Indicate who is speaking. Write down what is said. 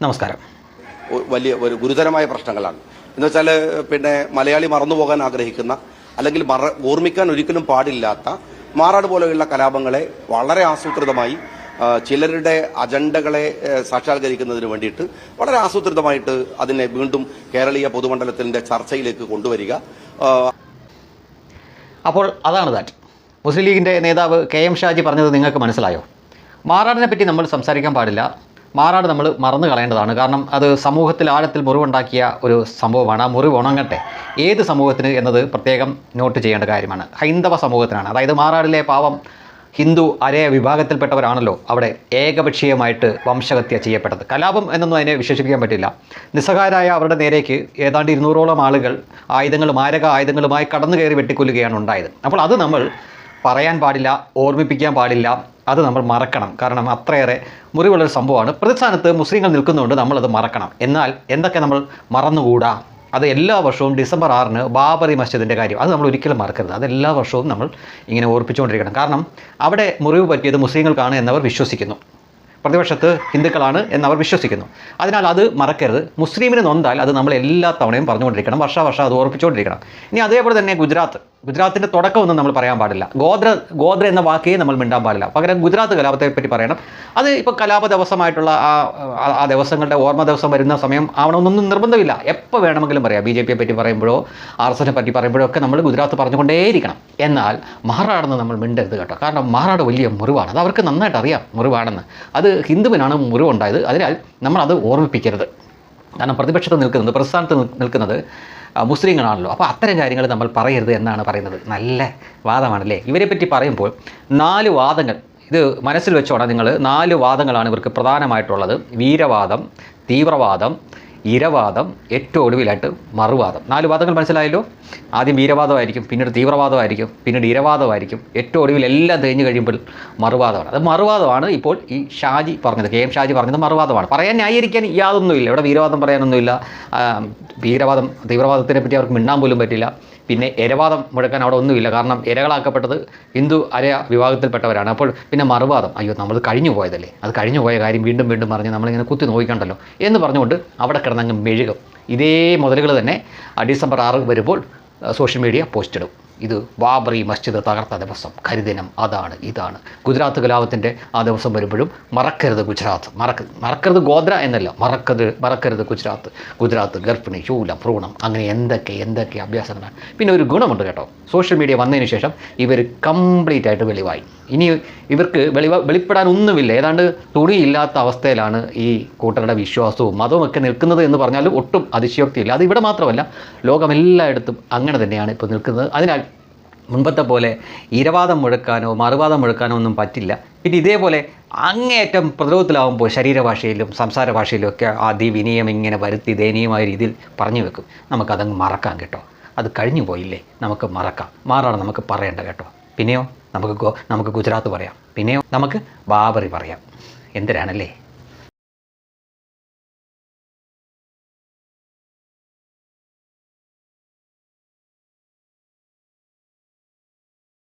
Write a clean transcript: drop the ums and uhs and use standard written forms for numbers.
Speaker 1: നമസ്കാരം.
Speaker 2: വലിയ ഒരു ഗുരുതരമായ പ്രശ്നങ്ങളാണ്. എന്ന് വെച്ചാൽ മലയാളി മറന്നുപോകാൻ ആഗ്രഹിക്കുന്ന അല്ലെങ്കിൽ ഓർമ്മിക്കാൻ ഒരിക്കലും പാടില്ലാത്ത മാറാട് പോലെയുള്ള കലാപങ്ങളെ വളരെ ആസൂത്രിതമായി ചിലരുടെ അജണ്ടകളെ സാക്ഷാത്കരിക്കുന്നതിന് വേണ്ടിയിട്ട് വളരെ ആസൂത്രിതമായിട്ട് അതിനെ വീണ്ടും കേരളീയ പൊതുമണ്ഡലത്തിന്റെ ചർച്ചയിലേക്ക് കൊണ്ടുവരിക.
Speaker 1: അപ്പോൾ അതാണ് ദാറ്റ്. മുസ്ലിം ലീഗിൻ്റെ നേതാവ് KM ഷാജി പറഞ്ഞത് നിങ്ങൾക്ക് മനസ്സിലായോ? മാറാടിനെ പറ്റി നമ്മൾ സംസാരിക്കാൻ പാടില്ല. മാറാട് നമ്മൾ മറന്നു കളയേണ്ടതാണ്. കാരണം അത് സമൂഹത്തിൽ ആഴത്തിൽ മുറിവുണ്ടാക്കിയ ഒരു സംഭവമാണ്. ആ മുറിവ് ഉണങ്ങട്ടെ. ഏത് സമൂഹത്തിന് എന്നത് പ്രത്യേകം നോട്ട് ചെയ്യേണ്ട കാര്യമാണ്. ഹൈന്ദവ സമൂഹത്തിനാണ്. അതായത് മാറാടിലെ പാവം ഹിന്ദു അരയ വിഭാഗത്തിൽപ്പെട്ടവരാണല്ലോ അവിടെ ഏകപക്ഷീയമായിട്ട് വംശഹത്യ ചെയ്യപ്പെട്ടത്. കലാപം എന്നൊന്നും അതിനെ വിശേഷിപ്പിക്കാൻ പറ്റില്ല. നിസ്സഹായരായ അവരുടെ നേരേക്ക് ഏതാണ്ട് 200ഓളം ആളുകൾ മാരക ആയുധങ്ങളുമായി കടന്നു കയറി വെട്ടിക്കൊല്ലുകയാണ് ഉണ്ടായത്. അപ്പോൾ അത് നമ്മൾ പറയാൻ പാടില്ല, ഓർമ്മിപ്പിക്കാൻ പാടില്ല, അത് നമ്മൾ മറക്കണം. കാരണം അത്രയേറെ മുറിവുള്ളൊരു സംഭവമാണ്. പ്രതിസ്ഥാനത്ത് മുസ്ലിങ്ങൾ നിൽക്കുന്നതുകൊണ്ട് നമ്മളത് മറക്കണം. എന്നാൽ എന്തൊക്കെ നമ്മൾ മറന്നുകൂടാ? അത് എല്ലാ വർഷവും ഡിസംബർ 6 ബാബറി മസ്ജിദിൻ്റെ കാര്യം അത് നമ്മൾ ഒരിക്കലും മറക്കരുത്. അത് എല്ലാ വർഷവും നമ്മൾ ഇങ്ങനെ ഓർപ്പിച്ചുകൊണ്ടിരിക്കണം. കാരണം അവിടെ മുറിവ് പറ്റിയത് മുസ്ലിങ്ങൾക്കാണ് എന്നവർ വിശ്വസിക്കുന്നു. പ്രതിപക്ഷത്ത് ഹിന്ദുക്കളാണ് എന്നവർ വിശ്വസിക്കുന്നു. അതിനാൽ അത് മറക്കരുത്. മുസ്ലിമിന് നൊന്താൽ അത് നമ്മൾ എല്ലാ തവണയും പറഞ്ഞുകൊണ്ടിരിക്കണം. വർഷാവർഷം അത് ഓർപ്പിച്ചുകൊണ്ടിരിക്കണം. ഇനി അതേപോലെ തന്നെ ഗുജറാത്തിൻ്റെ തുടക്കമൊന്നും നമ്മൾ പറയാൻ പാടില്ല. ഗോത്ര എന്ന വാക്കേ നമ്മൾ മിണ്ടാൻ പാടില്ല. പകരം ഗുജറാത്ത് കലാപത്തെ പറ്റി പറയണം. അത് ഇപ്പോൾ കലാപ ദിവസമായിട്ടുള്ള ആ ദിവസങ്ങളുടെ ഓർമ്മ ദിവസം വരുന്ന സമയം ആവണമെന്നൊന്നും നിർബന്ധമില്ല. എപ്പോൾ വേണമെങ്കിലും പറയാം. BJP പറ്റി പറയുമ്പോഴോ RSSനെ പറ്റി പറയുമ്പോഴോ ഒക്കെ നമ്മൾ ഗുജറാത്ത് പറഞ്ഞുകൊണ്ടേയിരിക്കണം. എന്നാൽ മാറാടെന്ന് നമ്മൾ മിണ്ടരുത് കേട്ടോ. കാരണം മാറാട് വലിയ മുറിവാണ്. അത് അവർക്ക് നന്നായിട്ട് അറിയാം മുറിവാണെന്ന്. അത് ഹിന്ദുവിനാണ് മുറിവുണ്ടായത്. അതിനാൽ നമ്മളത് ഓർമ്മിപ്പിക്കരുത്. കാരണം പ്രതിസ്ഥാനത്ത് നിൽക്കുന്നത് മുസ്ലിങ്ങളാണല്ലോ. അപ്പോൾ അത്തരം കാര്യങ്ങൾ നമ്മൾ പറയരുത് എന്നാണ് പറയുന്നത്. നല്ല വാദമാണല്ലേ. ഇവരെ പറ്റി പറയുമ്പോൾ 4 വാദങ്ങൾ ഇത് മനസ്സിൽ വെച്ചോണം നിങ്ങൾ. 4 വാദങ്ങളാണ് ഇവർക്ക് പ്രധാനമായിട്ടുള്ളത്. വീരവാദം, തീവ്രവാദം, ഇരവാദം, ഏറ്റവും ഒടുവിലായിട്ട് മറുവാദം. 4 വാദങ്ങൾ മനസ്സിലായല്ലോ. ആദ്യം വീരവാദമായിരിക്കും, പിന്നീട് തീവ്രവാദമായിരിക്കും, പിന്നീട് ഇരവാദമായിരിക്കും, ഏറ്റവും ഒടുവിൽ എല്ലാം തേഞ്ഞ് കഴിയുമ്പോൾ മറുവാദമാണ്. അത് മറുവാദമാണ് ഇപ്പോൾ ഈ ഷാജി പറഞ്ഞത്. KM ഷാജി പറഞ്ഞത് മറുവാദമാണ്. പറയാൻ ന്യായീകരിക്കാൻ യാതൊന്നുമില്ല. ഇവിടെ വീരവാദം പറയാനൊന്നുമില്ല. വീരവാദം തീവ്രവാദത്തിനെ പറ്റി അവർക്ക് മിണ്ടാൻ പോലും പറ്റില്ല. പിന്നെ ഇരവാദം മുഴക്കാൻ അവിടെ ഒന്നുമില്ല. കാരണം ഇരകളാക്കപ്പെട്ടത് ഹിന്ദു അരയ വിഭാഗത്തിൽപ്പെട്ടവരാണ്. അപ്പോൾ പിന്നെ മറുവാദം, അയ്യോ നമ്മൾ കഴിഞ്ഞു പോയതല്ലേ, അത് കഴിഞ്ഞു പോയ കാര്യം വീണ്ടും വീണ്ടും പറഞ്ഞ് നമ്മളിങ്ങനെ കുത്തി നോക്കിക്കണ്ടല്ലോ എന്ന് പറഞ്ഞുകൊണ്ട് അവിടെ കിടന്നങ്ങ് മെഴുകും. ഇതേ മുതലുകൾ തന്നെ ഡിസംബർ 6 വരുമ്പോൾ സോഷ്യൽ മീഡിയ പോസ്റ്റ് ഇടും. ഇത് ബാബറി മസ്ജിദ് തകർത്ത ദിവസം, കരിദിനം, അതാണ് ഇതാണ്. ഗുജറാത്ത് കലാപത്തിൻ്റെ ആ ദിവസം വരുമ്പോഴും മറക്കരുത് ഗുജറാത്ത്, മറക്കരുത് ഗോത്ര എന്നല്ല, മറക്കരുത് ഗുജറാത്ത് ഗർഭിണി, ശൂലം, ഭ്രൂണം, അങ്ങനെ എന്തൊക്കെ അഭ്യാസങ്ങളാണ്. പിന്നെ ഒരു ഗുണമുണ്ട് കേട്ടോ. സോഷ്യൽ മീഡിയ വന്നതിന് ശേഷം ഇവർ കംപ്ലീറ്റ് ആയിട്ട് വെളിവായി. ഇനി ഇവർക്ക് വെളിപ്പെടാൻ ഒന്നുമില്ല. ഏതാണ്ട് തുണിയില്ലാത്ത അവസ്ഥയിലാണ് ഈ കൂട്ടരുടെ വിശ്വാസവും മതവും ഒക്കെ നിൽക്കുന്നത് എന്ന് പറഞ്ഞാലും ഒട്ടും അതിശയോക്തിയില്ല. അത് ഇവിടെ മാത്രമല്ല, ലോകമെല്ലായിടത്തും അങ്ങനെ തന്നെയാണ് ഇപ്പോൾ നിൽക്കുന്നത്. അതിനാൽ മുൻപത്തെ പോലെ ഇരവാദം മുഴക്കാനോ മറുവാദം മുഴക്കാനോ ഒന്നും പറ്റില്ല. പിന്നെ ഇതേപോലെ അങ്ങേയറ്റം പ്രതിരോധത്തിലാവുമ്പോൾ ശരീരഭാഷയിലും സംസാര ഭാഷയിലും ഒക്കെ അതിവിനയം ഇങ്ങനെ വരുത്തി ദയനീയമായ രീതിയിൽ പറഞ്ഞു വെക്കും. നമുക്കതങ്ങ് മറക്കാം കേട്ടോ. അത് കഴിഞ്ഞു പോയില്ലേ, നമുക്ക് മറക്കാം. മാറാണ് നമുക്ക് പറയേണ്ട കേട്ടോ. പിന്നെയോ നമുക്ക് ഗുജറാത്ത് പറയാം. പിന്നെയോ നമുക്ക് ബാബറി പറയാം. എന്തിനാണല്ലേ.